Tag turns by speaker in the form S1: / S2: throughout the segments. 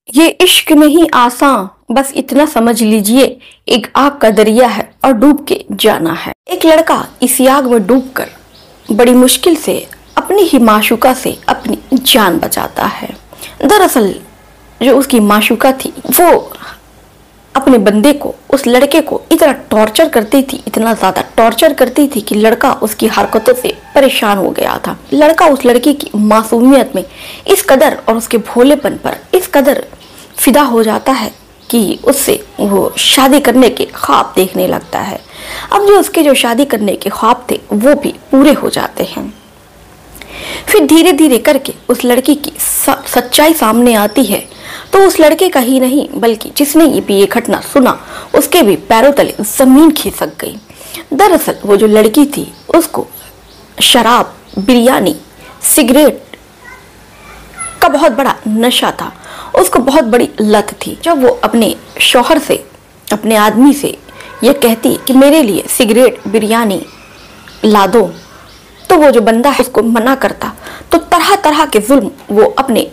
S1: ये इश्क नहीं आसान, बस इतना समझ लीजिए, एक आग का दरिया है और डूब के जाना है। एक लड़का इसी आग में डूबकर बड़ी मुश्किल से अपनी ही माशूका से अपनी जान बचाता है। दरअसल जो उसकी माशूका थी वो अपने बंदे को, उस लड़के को इतना टॉर्चर करती थी, इतना ज्यादा टॉर्चर करती थी कि लड़का उसकी हरकतों से परेशान हो गया था। लड़का उस लड़की की मासूमियत में इस कदर और उसके भोलेपन पर इस कदर फिदा हो जाता है कि उससे वो शादी करने के ख्वाब देखने लगता है। अब जो उसके जो शादी करने के ख्वाब थे वो भी पूरे हो जाते हैं। फिर धीरे धीरे करके उस लड़की की सच्चाई सामने आती है, तो उस लड़के का ही नहीं बल्कि जिसने ये घटना सुना उसके भी पैरों तले जमीन खिसक गई। दरअसल वो जो लड़की थी उसको शराब, बिरयानी, सिगरेट का बहुत बड़ा नशा था, उसको बहुत बड़ी लत थी। जब वो अपने शौहर से, अपने आदमी से ये कहती कि मेरे लिए सिगरेट, बिरयानी ला दो, तो वो जो बंदा है उसको मना करता, तो तरह तरह के जुल्म वो अपने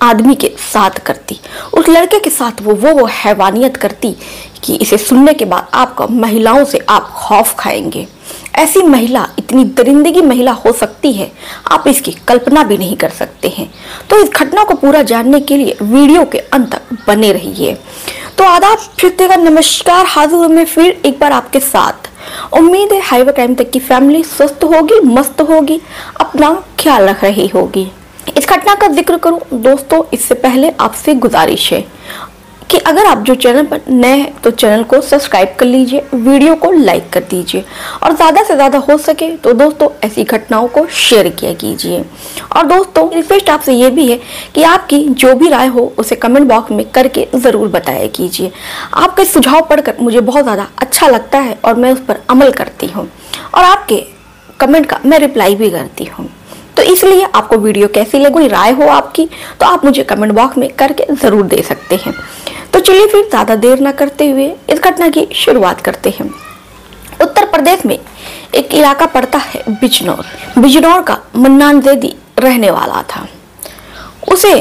S1: आदमी के साथ करती, उस लड़के के साथ वो हैवानियत करती कि इसे सुनने के बाद आपका महिलाओं से आप खौफ खाएंगे। ऐसी महिला, इतनी दरिंदगी महिला हो सकती है, आप इसकी कल्पना भी नहीं कर सकते हैं। तो इस घटना को पूरा जानने के लिए वीडियो के अंत तक बने रहिए। तो आदाब, फिर नमस्कार, हाजिर हूं मैं फिर एक बार आपके साथ। उम्मीद है हाईवे टाइम तक की फैमिली स्वस्थ होगी, मस्त होगी, अपना ख्याल रख रही होगी। इस घटना का जिक्र करूं दोस्तों, इससे पहले आपसे गुजारिश है कि अगर आप जो चैनल पर नए हैं तो चैनल को सब्सक्राइब कर लीजिए, वीडियो को लाइक कर दीजिए और ज़्यादा से ज़्यादा हो सके तो दोस्तों ऐसी घटनाओं को शेयर किया कीजिए। और दोस्तों रिक्वेस्ट आपसे ये भी है कि आपकी जो भी राय हो उसे कमेंट बॉक्स में करके ज़रूर बताया कीजिए। आपके सुझाव पढ़कर मुझे बहुत ज़्यादा अच्छा लगता है और मैं उस पर अमल करती हूँ और आपके कमेंट का मैं रिप्लाई भी करती हूँ। तो इसलिए आपको वीडियो कैसी लगी, कोई राय हो आपकी तो आप मुझे कमेंट बॉक्स में करके ज़रूर दे सकते हैं। तो चलिए फिर ज़्यादा देर ना करते हुए इस घटना की शुरुआत करते हैं। उत्तर प्रदेश में एक इलाका पड़ता है बिजनौर। बिजनौर का मन्नान जैदी रहने वाला था। उसे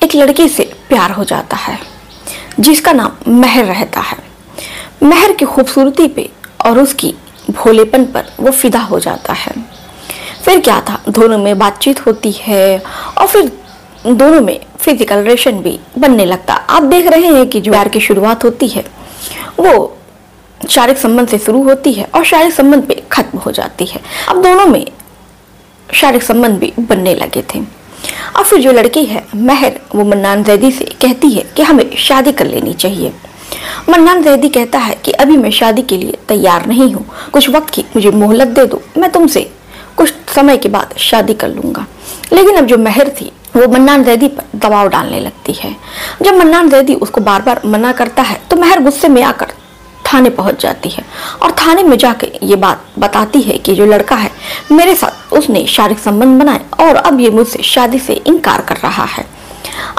S1: एक लड़की से प्यार हो जाता है जिसका नाम महर रहता है। महर की खूबसूरती पे और उसकी भोलेपन पर वो फिदा हो जाता है। फिर क्या था, दोनों में बातचीत होती है और फिर दोनों में फिजिकल रिलेशन भी बनने लगता। आप देख रहे हैं कि जो प्यार की शुरुआत होती है वो शारीरिक संबंध से शुरू होती है और शारीरिक संबंध पे खत्म हो जाती है। अब दोनों में शारीरिक संबंध भी बनने लगे थे। अब फिर जो लड़की है महर, वो मन्नान जैदी से कहती है कि हमें शादी कर लेनी चाहिए। मन्नान जैदी कहता है कि अभी मैं शादी के लिए तैयार नहीं हूँ, कुछ वक्त की मुझे मोहलत दे दो, मैं तुमसे कुछ समय के बाद शादी कर लूंगा। लेकिन अब जो महर थी वो मन्नान जैदी पर दबाव डालने लगती है। जब मन्नान जैदी उसको बार बार मना करता है तो महर गुस्से में आकर थाने पहुंच जाती है और थाने में जाकर ये बात बताती है कि जो लड़का है मेरे साथ उसने शारीरिक संबंध बनाए और अब ये मुझसे शादी से इनकार कर रहा है।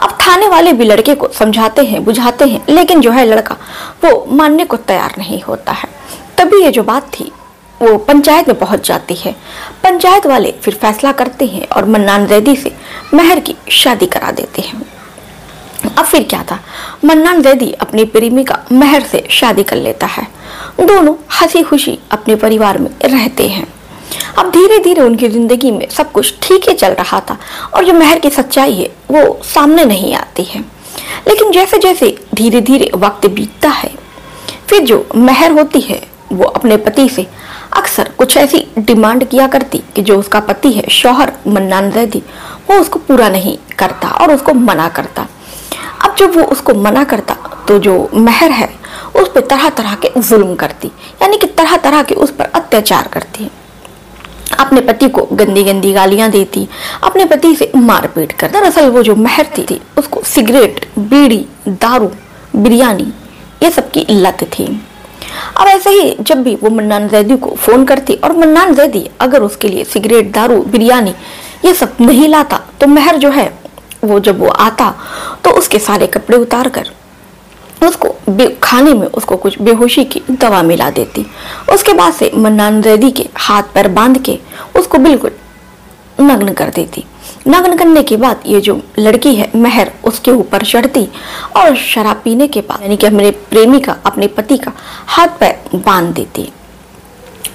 S1: अब थाने वाले भी लड़के को समझाते हैं, बुझाते हैं, लेकिन जो है लड़का वो मानने को तैयार नहीं होता है। तभी ये जो बात थी वो पंचायत में पहुंच जाती है। पंचायत वाले फिर फैसला करते हैं और मन्नान जैदी से महर की शादी करा देते हैं। अब फिर क्या था, मन्नान जैदी अपनी प्रेमिका महर से शादी कर लेता है। दोनों हंसी खुशी अपने परिवार में रहते हैं। अब धीरे धीरे उनकी जिंदगी में सब कुछ ठीक ही चल रहा था और जो महर की सच्चाई है वो सामने नहीं आती है। लेकिन जैसे जैसे धीरे धीरे वक्त बीतता है, फिर जो महर होती है वो अपने पति से अक्सर कुछ ऐसी डिमांड किया करती कि जो उसका पति है शौहर मन्नान जैदी वो उसको पूरा नहीं करता और उसको मना करता। अब जब वो उसको मना करता तो जो महर है उस पर तरह तरह के जुल्म करती, यानी कि तरह तरह के उस पर अत्याचार करती। अपने पति को गंदी गंदी गालियां देती, अपने पति से मारपीट कर। दरअसल वो जो महर थी उसको सिगरेट, बीड़ी, दारू, बिरयानी ये सब की लत थी। अब ऐसे ही जब भी वो मन्नान जैदी को फोन करती और मन्नान जैदी अगर उसके लिए सिगरेट, दारू, बिरयानी ये सब नहीं लाता तो महर जो है वो जब वो आता तो उसके सारे कपड़े उतार कर उसको खाने में उसको कुछ बेहोशी की दवा मिला देती। उसके बाद से मन्नान जैदी के हाथ पैर बांध के उसको बिल्कुल नग्न कर देती नग्न करने के बाद ये जो लड़की है मेहर उसके ऊपर चढ़ती और शराब पीने के बाद यानी कि अपने प्रेमी का, अपने पति का हाथ पैर बांध देती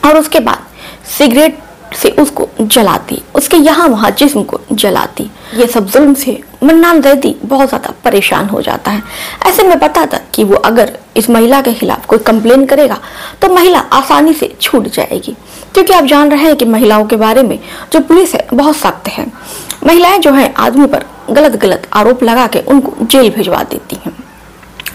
S1: और उसके बाद सिगरेट से उसको जलाती, उसके यहाँ वहाँ जिस्म को जलाती। ये सब जुल्म से मन्नान ज़ैदी बहुत ज़्यादा परेशान हो जाता है। ऐसे में पता था कि वो अगर इस महिला के खिलाफ कोई कंप्लेन करेगा तो महिला आसानी से छूट जाएगी, क्योंकि आप जान रहे हैं कि महिलाओं के बारे में जो पुलिस है बहुत सख्त है। महिलाएं जो है आदमी पर गलत आरोप लगा के उनको जेल भिजवा देती हैं।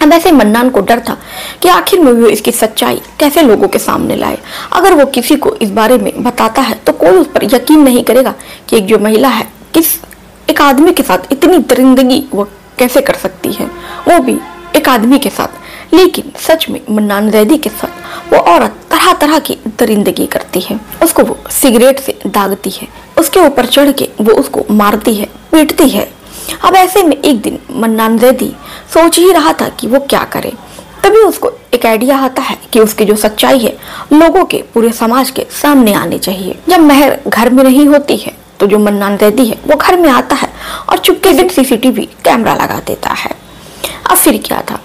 S1: अब ऐसे मन्नान को डर था कि आखिर में वो इसकी सच्चाई कैसे लोगों के सामने लाए। अगर वो किसी को इस बारे में बताता है तो कोई उस पर यकीन नहीं करेगा कि एक जो महिला है एक आदमी के साथ इतनी दरिंदगी वो कैसे कर सकती है, वो भी एक आदमी के साथ। लेकिन सच में मन्नान ज़ैदी के साथ वो औरत तरह तरह की दरिंदगी करती है। उसको वो सिगरेट से दागती है, उसके ऊपर चढ़ के वो उसको मारती है, पीटती है। अब ऐसे में एक दिन मन्नान ज़ैदी सोच ही रहा था कि वो क्या करे। तभी उसको एक आइडिया आता है कि उसकी जो सच्चाई है लोगों के, पूरे समाज के सामने आनी चाहिए। जब मेहर घर में नहीं होती है तो जो मन्नान ज़ैदी है वो घर में आता है और चुपके से सीसीटीवी कैमरा लगा देता है। अब फिर क्या था,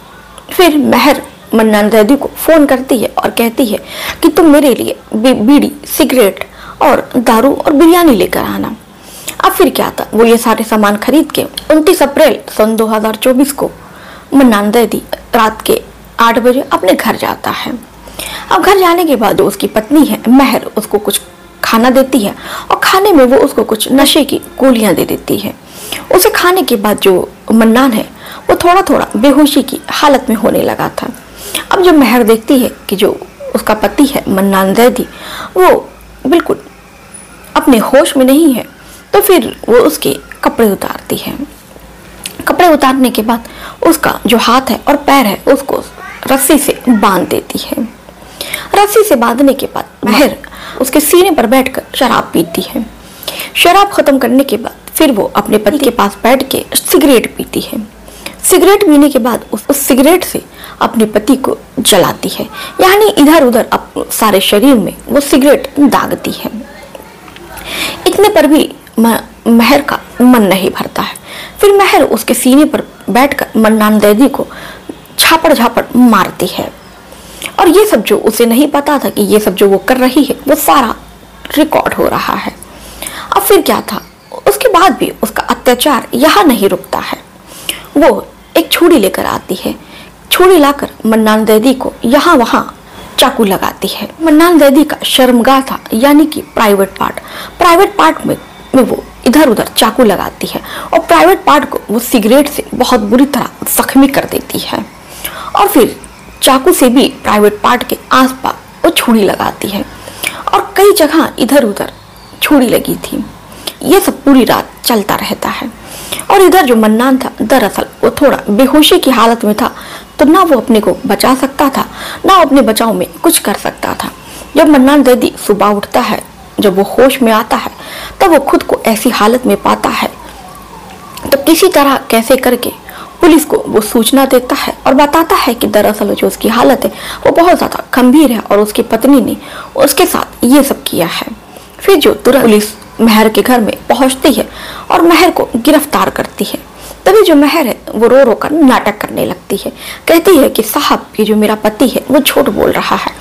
S1: फिर मेहर मन्नान ज़ैदी को फोन करती है और कहती है कि तुम मेरे लिए बीड़ी, सिगरेट और दारू और बिरयानी लेकर आना। अब फिर क्या था, वो ये सारे सामान खरीद के 29 अप्रैल सन 2024 को मन्नान ज़ैदी रात के 8 बजे अपने घर जाता है। अब घर जाने के बाद जो उसकी पत्नी है मेहर उसको कुछ खाना देती है और खाने में वो उसको कुछ नशे की गोलियां दे देती है। उसे खाने के बाद जो मन्नान है वो थोड़ा थोड़ा बेहोशी की हालत में होने लगा था। अब जब मेहर देखती है कि जो उसका पति है मन्नान ज़ैदी वो बिल्कुल अपने होश में नहीं है, तो फिर वो उसके कपड़े उतारती है। कपड़े उतारने के बाद उसका जो हाथ है और पैर है उसको रस्सी से बांध देती है। रस्सी से बांधने के बाद मेहर उसके सीने पर बैठकर शराब पीती है। शराब खत्म करने के बाद फिर वो अपने पति के पास बैठ के सिगरेट पीती है। सिगरेट पीने के बाद उस सिगरेट से अपने पति को जलाती है, यानी इधर उधर सारे शरीर में वो सिगरेट दागती है। इतने पर भी मेहर का मन नहीं भरता है। फिर मेहर उसके सीने पर बैठकर मन्नान ज़ैदी को झापड़ मारती है। और ये सब जो उसे नहीं पता था कि ये सब जो वो कर रही है वो सारा रिकॉर्ड हो रहा है। अब फिर क्या था, उसके बाद भी उसका अत्याचार यहाँ नहीं रुकता है। वो एक छुरी लेकर आती है, छुरी लाकर मन्नान ज़ैदी को यहाँ वहाँ चाकू लगाती है। मन्नान ज़ैदी का शर्मगाह था, यानी कि प्राइवेट पार्ट में वो इधर उधर चाकू लगाती है और प्राइवेट पार्ट को वो सिगरेट से बहुत बुरी तरह जख्मी कर देती है। और फिर चाकू से भी प्राइवेट पार्ट के आसपास वो छुरी लगाती है और कई जगह इधर उधर छुरी लगी थी। ये सब पूरी रात चलता रहता है। और इधर जो मन्नान था दरअसल वो थोड़ा बेहोशी की हालत में था, तो ना वो अपने को बचा सकता था ना अपने बचाव में कुछ कर सकता था। जब मन्नान ज़ैदी सुबह उठता है, जब वो होश में आता है, तब वो खुद को ऐसी हालत में पाता है तो किसी तरह कैसे करके पुलिस को वो सूचना देता है और बताता है कि दरअसल जो उसकी हालत है वो बहुत ज़्यादा गंभीर है और उसकी पत्नी ने उसके साथ ये सब किया है। फिर जो तुरंत पुलिस मेहर के घर में पहुंचती है और मेहर को गिरफ्तार करती है। तभी जो मेहर है वो रो कर नाटक करने लगती है, कहती है कि साहब ये जो मेरा पति है वो झूठ बोल रहा है,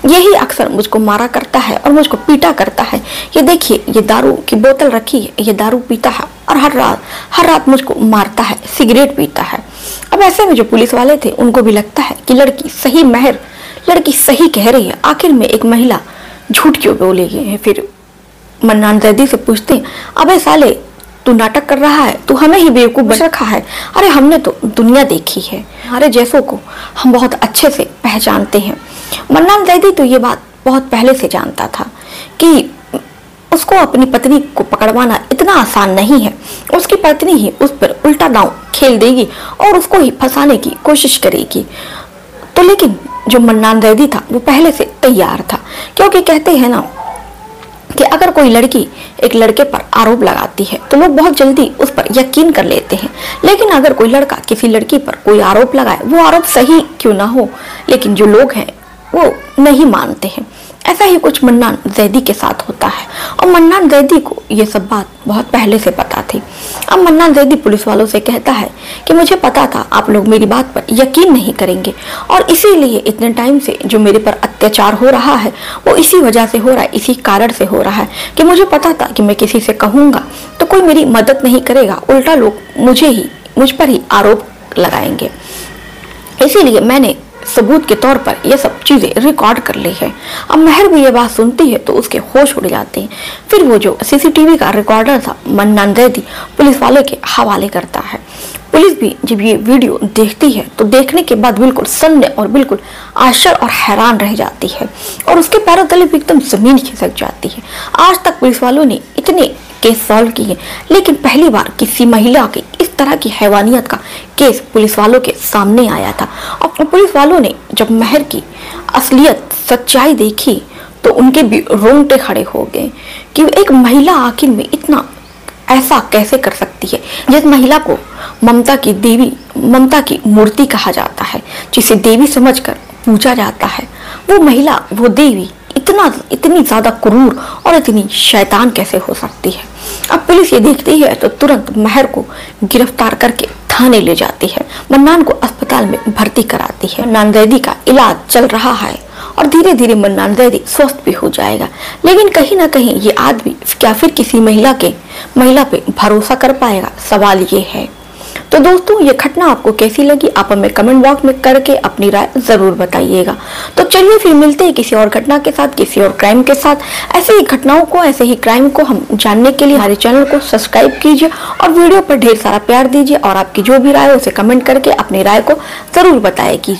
S1: यही अक्सर मुझको मारा करता है और मुझको पीटा करता है। ये देखिए ये दारू की बोतल रखी है, ये दारू पीता है और हर रात मुझको मारता है, सिगरेट पीता है। अब ऐसे में जो पुलिस वाले थे उनको भी लगता है कि लड़की सही कह रही है, आखिर में एक महिला झूठ क्यों बोलेगी। फिर मन्नान ज़ैदी से पूछते हैं, अबे साले तू नाटक कर रहा है, तू हमें ही बेवकूफ बना रखा है। अरे हमने तो दुनिया देखी है, हमारे जैसों को हम बहुत अच्छे से पहचानते हैं। मन्नान ज़ैदी तो ये बात बहुत पहले से जानता था कि उसको अपनी पत्नी को पकड़वाना इतना आसान नहीं है। उसकी पत्नी ही उस पर उल्टा दांव खेल देगी और उसको ही फंसाने की कोशिश करेगी। तो लेकिन जो मन्नान ज़ैदी था वो पहले से तैयार था, क्योंकि कहते हैं ना कि अगर कोई लड़की एक लड़के पर आरोप लगाती है तो लोग बहुत जल्दी उस पर यकीन कर लेते हैं, लेकिन अगर कोई लड़का किसी लड़की पर कोई आरोप लगाए, वो आरोप सही क्यों ना हो, लेकिन जो लोग हैं वो नहीं मानते हैं। ऐसा ही कुछ मन्नान जैदी के साथ होता है और मन्नान जैदी को ये सब बात बहुत पहले से पता थी। अब मन्नान जैदी पुलिस वालों से कहता है कि मुझे पता था आप लोग मेरी बात पर यकीन नहीं करेंगे और इसीलिए इतने टाइम से जो मेरे पर अत्याचार हो रहा है वो इसी वजह से हो रहा है, इसी कारण से हो रहा है कि मुझे पता था कि मैं किसी से कहूँगा तो कोई मेरी मदद नहीं करेगा, उल्टा लोग मुझ पर ही आरोप लगाएंगे, इसीलिए मैंने सबूत के तौर पर ये सब चीजें रिकॉर्ड कर ली है। अब महर भी ये बात सुनती है तो उसके होश उड़ जाते हैं। फिर वो जो सीसीटीवी का रिकॉर्डर था मन्नान जैदी पुलिस वाले के हवाले करता है। पुलिस भी जब ये वीडियो देखती है तो देखने के बाद बिल्कुल सन्न और बिल्कुल आश्चर्य और हैरान रह जाती है और उसके पैरों तले भी एकदम जमीन खिसक जाती है। आज तक पुलिस वालों ने इतने केस सॉल्व किए लेकिन पहली बार किसी महिला की इस तरह की हैवानियत का केस पुलिस वालों के सामने आया था। और पुलिस वालों ने जब महर की असलियत सच्चाई देखी तो उनके भी रोंगटे खड़े हो गए कि एक महिला आखिर में इतना ऐसा कैसे कर सकती है। जिस महिला को ममता की देवी, ममता की मूर्ति कहा जाता है, जिसे देवी समझकर पूजा जाता है, वो महिला, वो देवी इतनी ज्यादा क्रूर और इतनी शैतान कैसे हो सकती है। अब पुलिस ये देखती है तो तुरंत महर को गिरफ्तार करके थाने ले जाती है, मन्नान को अस्पताल में भर्ती कराती है। मन्नान जैदी का इलाज चल रहा है और धीरे धीरे मन्नान जैदी स्वस्थ भी हो जाएगा, लेकिन कहीं ना कहीं ये आदमी क्या फिर किसी महिला पे भरोसा कर पाएगा, सवाल ये है। तो दोस्तों ये घटना आपको कैसी लगी आप हमें कमेंट बॉक्स में करके अपनी राय जरूर बताइएगा। तो चलिए फिर मिलते हैं किसी और घटना के साथ, किसी और क्राइम के साथ। ऐसे ही घटनाओं को, ऐसे ही क्राइम को हम जानने के लिए हमारे चैनल को सब्सक्राइब कीजिए और वीडियो पर ढेर सारा प्यार दीजिए और आपकी जो भी राय हो उसे कमेंट करके अपनी राय को जरूर बताया कीजिए।